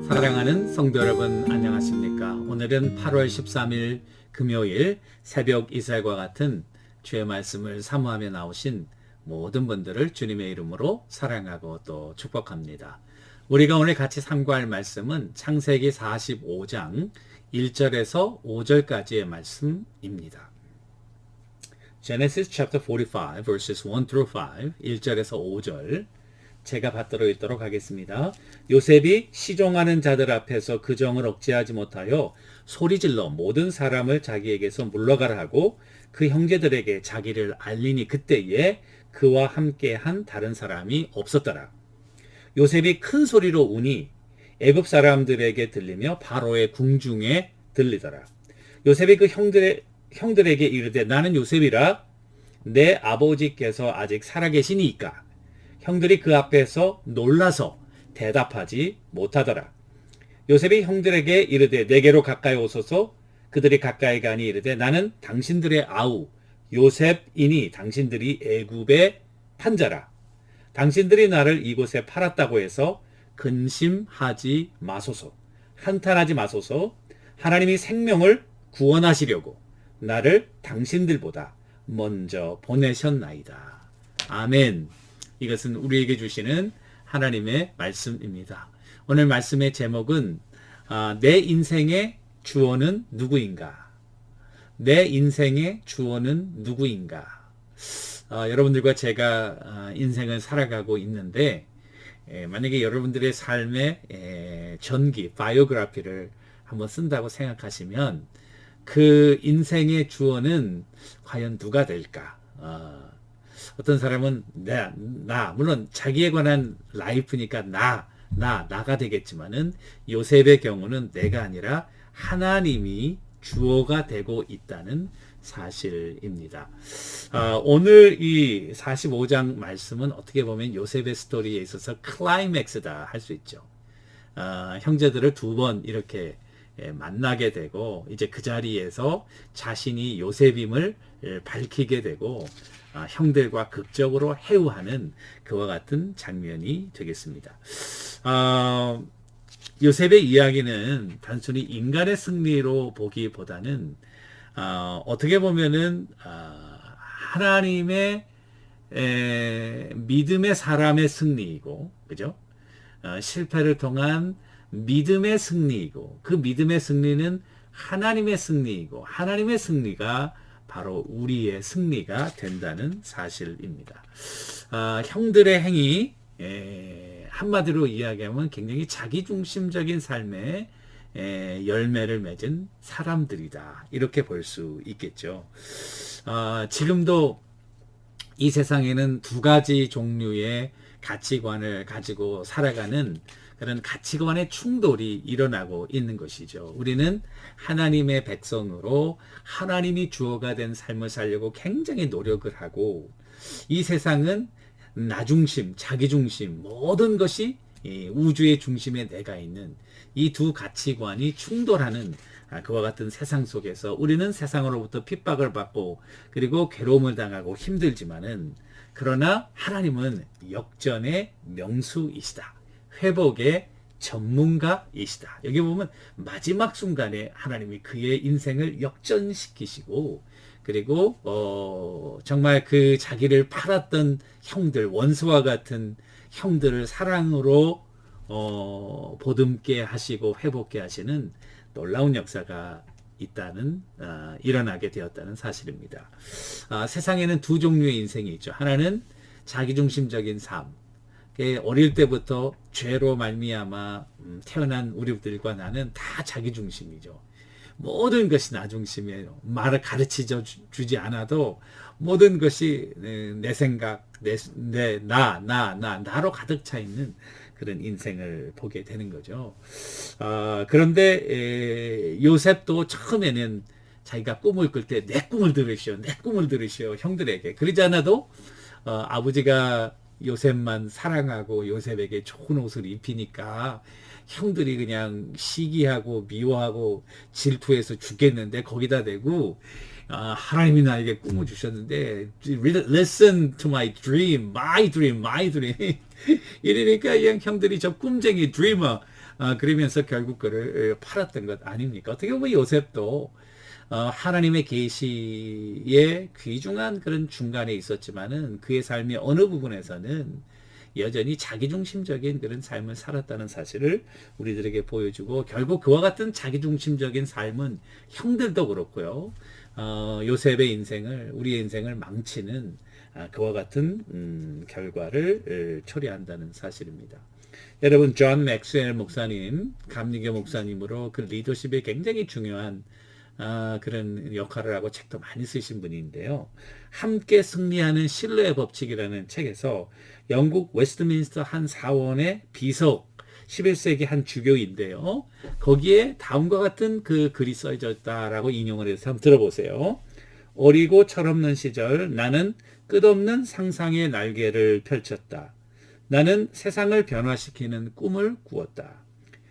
사랑하는 성도 여러분, 안녕하십니까? 오늘은 8월 13일 금요일 새벽 이슬과 같은 주의 말씀을 사모하며 나오신 모든 분들을 주님의 이름으로 사랑하고 또 축복합니다. 우리가 오늘 같이 참고할 말씀은 창세기 45장 1절에서 5절까지의 말씀입니다. Genesis chapter 45 verses 1 through 5, 1절에서 5절 제가 받들어 읽도록 하겠습니다. 요셉이 시종하는 자들 앞에서 그 정을 억제하지 못하여 소리질러 모든 사람을 자기에게서 물러가라 하고 그 형제들에게 자기를 알리니 그때에 그와 함께한 다른 사람이 없었더라. 요셉이 큰 소리로 우니 애굽 사람들에게 들리며 바로의 궁중에 들리더라. 요셉이 그 형들에게 이르되 나는 요셉이라 내 아버지께서 아직 살아계시니이까. 형들이 그 앞에서 놀라서 대답하지 못하더라. 요셉이 형들에게 이르되 내게로 가까이 오소서. 그들이 가까이 가니 이르되 나는 당신들의 아우 요셉이니 당신들이 애굽의 판자라. 당신들이 나를 이곳에 팔았다고 해서 근심하지 마소서. 한탄하지 마소서. 하나님이 생명을 구원하시려고 나를 당신들보다 먼저 보내셨나이다. 아멘. 이것은 우리에게 주시는 하나님의 말씀입니다. 오늘 말씀의 제목은 내 인생의 주어는 누구인가? 내 인생의 주어는 누구인가? 여러분들과 제가 인생을 살아가고 있는데 만약에 여러분들의 삶의 전기, 바이오그래피를 한번 쓴다고 생각하시면 그 인생의 주어는 과연 누가 될까? 어떤 사람은 물론 자기에 관한 라이프니까 나가 되겠지만은 요셉의 경우는 내가 아니라 하나님이 주어가 되고 있다는 사실입니다. 오늘 이 45장 말씀은 어떻게 보면 요셉의 스토리에 있어서 클라이맥스다 할 수 있죠. 형제들을 두 번 이렇게 만나게 되고 이제 그 자리에서 자신이 요셉임을 밝히게 되고 형들과 극적으로 회유하는 그와 같은 장면이 되겠습니다. 요셉의 이야기는 단순히 인간의 승리로 보기보다는 어떻게 보면은 하나님의 믿음의 사람의 승리이고, 그죠? 실패를 통한 믿음의 승리이고, 그 믿음의 승리는 하나님의 승리이고, 하나님의 승리가 바로 우리의 승리가 된다는 사실입니다. 형들의 행위, 한마디로 이야기하면 굉장히 자기중심적인 삶의 열매를 맺은 사람들이다. 이렇게 볼 수 있겠죠. 지금도 이 세상에는 두 가지 종류의 가치관을 가지고 살아가는 그런 가치관의 충돌이 일어나고 있는 것이죠. 우리는 하나님의 백성으로 하나님이 주어가 된 삶을 살려고 굉장히 노력을 하고, 이 세상은 나 중심, 자기 중심, 모든 것이 우주의 중심에 내가 있는 이 두 가치관이 충돌하는 그와 같은 세상 속에서 우리는 세상으로부터 핍박을 받고 그리고 괴로움을 당하고 힘들지만은, 그러나 하나님은 역전의 명수이시다. 회복의 전문가이시다. 여기 보면 마지막 순간에 하나님이 그의 인생을 역전시키시고, 그리고 정말 그 자기를 팔았던 형들, 원수와 같은 형들을 사랑으로 보듬게 하시고 회복게 하시는 놀라운 역사가 일어나게 되었다는 사실입니다. 세상에는 두 종류의 인생이 있죠. 하나는 자기중심적인 삶. 어릴 때부터 죄로 말미암아 태어난 우리들과 나는 다 자기중심이죠. 모든 것이 나 중심이에요. 말을 가르쳐 주지 않아도 모든 것이 내 생각, 나로 가득 차 있는 그런 인생을 보게 되는 거죠. 그런데 요셉도 처음에는 자기가 꿈을 꿀 때 내 꿈을 들으시오 형들에게. 그러지 않아도 아버지가 요셉만 사랑하고 요셉에게 좋은 옷을 입히니까 형들이 그냥 시기하고 미워하고 질투해서 죽겠는데, 거기다 대고 하나님이 나에게 꿈을 주셨는데 listen to my dream. 이러니까 형들이 저 꿈쟁이 드리머 그러면서 결국 그를 팔았던 것 아닙니까? 어떻게 보면 요셉도 하나님의 계시에 귀중한 그런 중간에 있었지만은 그의 삶의 어느 부분에서는 여전히 자기중심적인 그런 삶을 살았다는 사실을 우리들에게 보여주고, 결국 그와 같은 자기중심적인 삶은 형들도 그렇고요. 요셉의 인생을, 우리의 인생을 망치는 그와 같은 결과를 초래한다는 사실입니다. 여러분, 존 맥스웰 목사님, 감리교 목사님으로 그 리더십에 굉장히 중요한 그런 역할을 하고 책도 많이 쓰신 분인데요. 함께 승리하는 신뢰의 법칙이라는 책에서 영국 웨스트민스터 한 사원의 비석, 11세기 한 주교인데요. 거기에 다음과 같은 그 글이 써져 있다라고 인용을 해서 한번 들어보세요. 어리고 철없는 시절 나는 끝없는 상상의 날개를 펼쳤다. 나는 세상을 변화시키는 꿈을 꾸었다.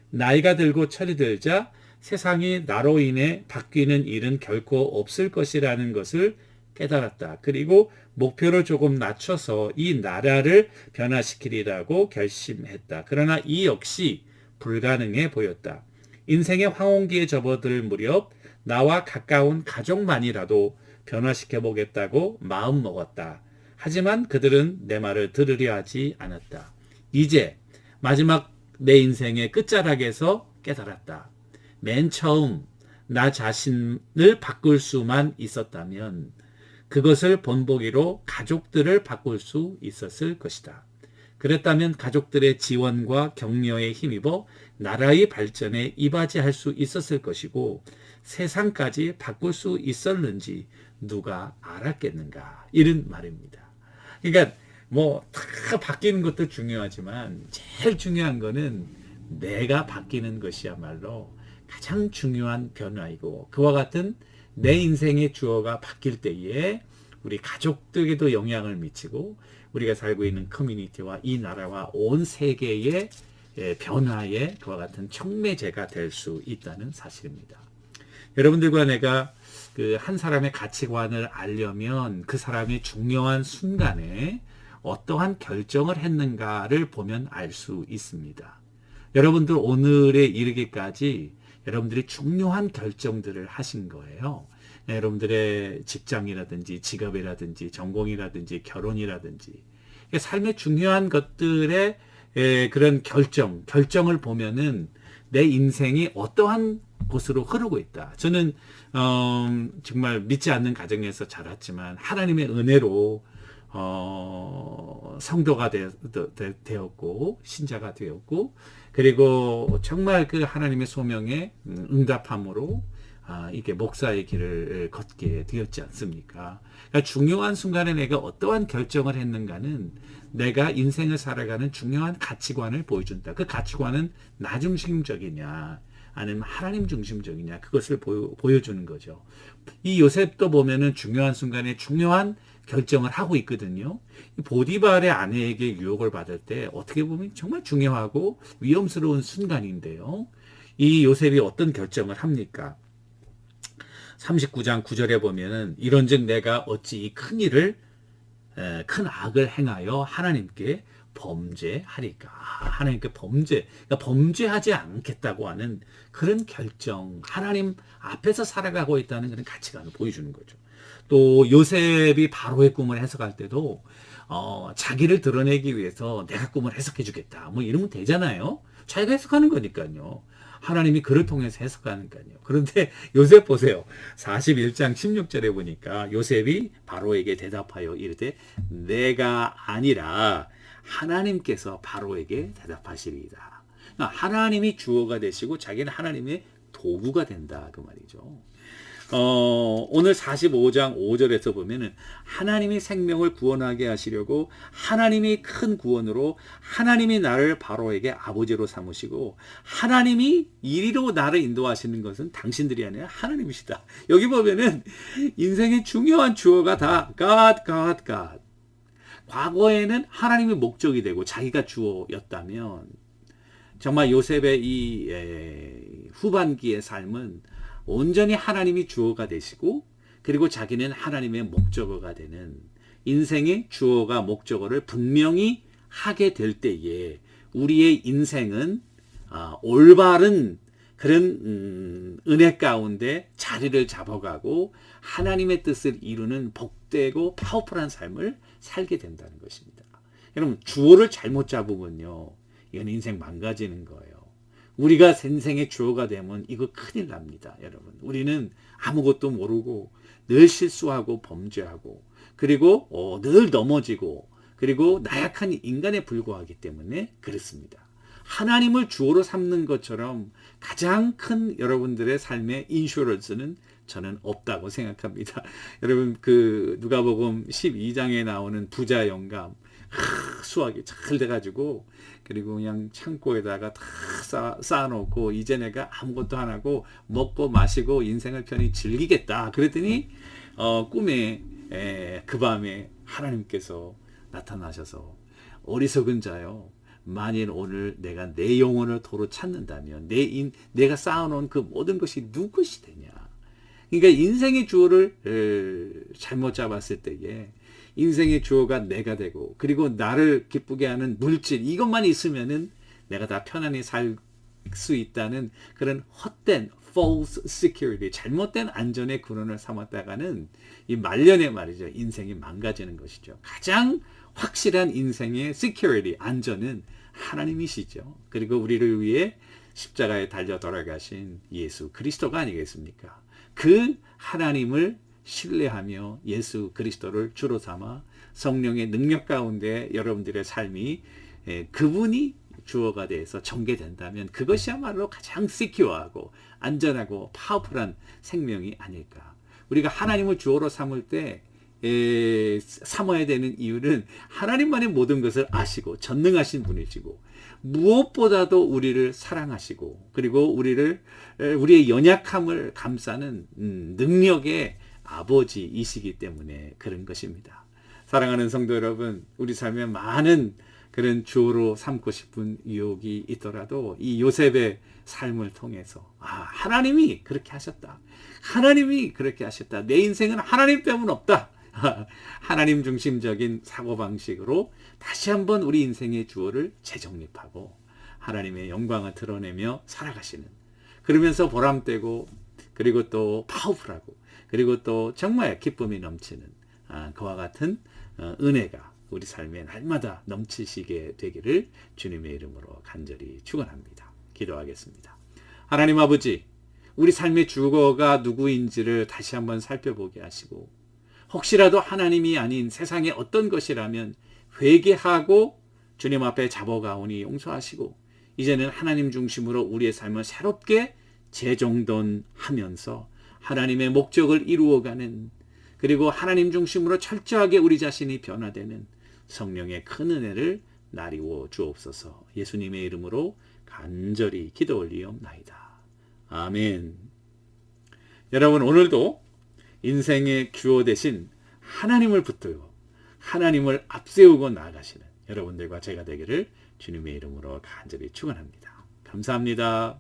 나이가 들고 철이 들자 세상이 나로 인해 바뀌는 일은 결코 없을 것이라는 것을 깨달았다. 그리고 목표를 조금 낮춰서 이 나라를 변화시키리라고 결심했다. 그러나 이 역시 불가능해 보였다. 인생의 황혼기에 접어들 무렵 나와 가까운 가족만이라도 변화시켜 보겠다고 마음먹었다. 하지만 그들은 내 말을 들으려 하지 않았다. 이제 마지막 내 인생의 끝자락에서 깨달았다. 맨 처음 나 자신을 바꿀 수만 있었다면 그것을 본보기로 가족들을 바꿀 수 있었을 것이다. 그랬다면 가족들의 지원과 격려에 힘입어 나라의 발전에 이바지할 수 있었을 것이고 세상까지 바꿀 수 있었는지 누가 알았겠는가, 이런 말입니다. 그러니까 뭐 다 바뀌는 것도 중요하지만 제일 중요한 거는 내가 바뀌는 것이야말로 가장 중요한 변화이고, 그와 같은 내 인생의 주어가 바뀔 때에 우리 가족들에게도 영향을 미치고 우리가 살고 있는 커뮤니티와 이 나라와 온 세계의 변화에 그와 같은 촉매제가 될 수 있다는 사실입니다. 여러분들과 내가 그 한 사람의 가치관을 알려면 그 사람이 중요한 순간에 어떠한 결정을 했는가를 보면 알 수 있습니다. 여러분들 오늘에 이르기까지 여러분들이 중요한 결정들을 하신 거예요. 여러분들의 직장이라든지 직업이라든지 전공이라든지 결혼이라든지 삶의 중요한 것들의 그런 결정을 보면은 내 인생이 어떠한 곳으로 흐르고 있다. 저는 정말 믿지 않는 가정에서 자랐지만 하나님의 은혜로 성도가 되었고 신자가 되었고, 그리고 정말 그 하나님의 소명에 응답함으로 이게 목사의 길을 걷게 되었지 않습니까? 그러니까 중요한 순간에 내가 어떠한 결정을 했는가는 내가 인생을 살아가는 중요한 가치관을 보여준다. 그 가치관은 나 중심적이냐 아니면 하나님 중심적이냐, 그것을 보여주는 거죠. 이 요셉도 보면은 중요한 순간에 중요한 결정을 하고 있거든요. 보디발의 아내에게 유혹을 받을 때 어떻게 보면 정말 중요하고 위험스러운 순간인데요. 이 요셉이 어떤 결정을 합니까? 39장 9절에 보면은 이런즉 내가 어찌 이 큰 일을 큰 악을 행하여 하나님께 범죄하리까. 하나님께 그러니까 범죄하지 않겠다고 하는 그런 결정, 하나님 앞에서 살아가고 있다는 그런 가치관을 보여주는 거죠. 또 요셉이 바로의 꿈을 해석할 때도 자기를 드러내기 위해서 내가 꿈을 해석해 주겠다 뭐 이러면 되잖아요. 자기가 해석하는 거니까요. 하나님이 그를 통해서 해석하니까요. 그런데 요셉 보세요. 41장 16절에 보니까 요셉이 바로에게 대답하여 이르되 내가 아니라 하나님께서 바로에게 대답하시리이다. 하나님이 주어가 되시고 자기는 하나님의 도구가 된다, 그 말이죠. 오늘 45장 5절에서 보면은 하나님이 생명을 구원하게 하시려고 하나님이 큰 구원으로 하나님이 나를 바로에게 아버지로 삼으시고 하나님이 이리로 나를 인도하시는 것은 당신들이 아니라 하나님이시다. 여기 보면은 인생의 중요한 주어가 다 God. 과거에는 하나님이 목적이 되고 자기가 주어였다면 정말 요셉의 이 후반기의 삶은 온전히 하나님이 주어가 되시고 그리고 자기는 하나님의 목적어가 되는, 인생의 주어가 목적어를 분명히 하게 될 때에 우리의 인생은 올바른 그런 은혜 가운데 자리를 잡아가고 하나님의 뜻을 이루는 복되고 파워풀한 삶을 살게 된다는 것입니다. 여러분, 주어를 잘못 잡으면요, 이건 인생 망가지는 거예요. 우리가 인생의 주어가 되면 이거 큰일 납니다. 여러분, 우리는 아무것도 모르고 늘 실수하고 범죄하고 그리고 늘 넘어지고 그리고 나약한 인간에 불과하기 때문에 그렇습니다. 하나님을 주어로 삼는 것처럼 가장 큰 여러분들의 삶의 인슈런스는 저는 없다고 생각합니다. 여러분, 그 누가복음 12장에 나오는 부자 영감, 수확이 잘 돼가지고 그리고 그냥 창고에다가 다 쌓아놓고 이제 내가 아무것도 안 하고 먹고 마시고 인생을 편히 즐기겠다. 그랬더니 꿈에 그 밤에 하나님께서 나타나셔서 어리석은 자요, 만일 오늘 내가 내 영혼을 도로 찾는다면 내가 쌓아놓은 그 모든 것이 누구 것이 되냐. 그러니까 인생의 주어를 잘못 잡았을 때에 인생의 주어가 내가 되고 그리고 나를 기쁘게 하는 물질 이것만 있으면은 내가 다 편안히 살 수 있다는 그런 헛된 false security, 잘못된 안전의 근원을 삼았다가는 이 말년에 말이죠, 인생이 망가지는 것이죠. 가장 확실한 인생의 security, 안전은 하나님이시죠. 그리고 우리를 위해 십자가에 달려 돌아가신 예수 그리스도가 아니겠습니까? 그 하나님을 신뢰하며 예수 그리스도를 주로 삼아 성령의 능력 가운데 여러분들의 삶이 그분이 주어가 돼서 전개된다면 그것이야말로 가장 시큐어하고 안전하고 파워풀한 생명이 아닐까. 우리가 하나님을 주어로 삼을 때 삼아야 되는 이유는 하나님만의 모든 것을 아시고 전능하신 분이시고 무엇보다도 우리를 사랑하시고 그리고 우리의 연약함을 감싸는 능력의 아버지이시기 때문에 그런 것입니다. 사랑하는 성도 여러분, 우리 삶에 많은 그런 주어로 삼고 싶은 유혹이 있더라도 이 요셉의 삶을 통해서 하나님이 그렇게 하셨다. 하나님이 그렇게 하셨다. 내 인생은 하나님 빼면 없다. 하나님 중심적인 사고방식으로 다시 한번 우리 인생의 주어를 재정립하고 하나님의 영광을 드러내며 살아가시는, 그러면서 보람되고 그리고 또 파워풀하고 그리고 또 정말 기쁨이 넘치는 그와 같은 은혜가 우리 삶에 날마다 넘치시게 되기를 주님의 이름으로 간절히 축원합니다. 기도하겠습니다. 하나님 아버지, 우리 삶의 주어가 누구인지를 다시 한번 살펴보게 하시고 혹시라도 하나님이 아닌 세상의 어떤 것이라면 회개하고 주님 앞에 잡아가오니 용서하시고 이제는 하나님 중심으로 우리의 삶을 새롭게 재정돈하면서 하나님의 목적을 이루어가는, 그리고 하나님 중심으로 철저하게 우리 자신이 변화되는 성령의 큰 은혜를 나리워 주옵소서. 예수님의 이름으로 간절히 기도 올리옵나이다. 아멘. 여러분, 오늘도 인생의 주어 대신 하나님을 붙들고 하나님을 앞세우고 나아가시는 여러분들과 제가 되기를 주님의 이름으로 간절히 축원합니다. 감사합니다.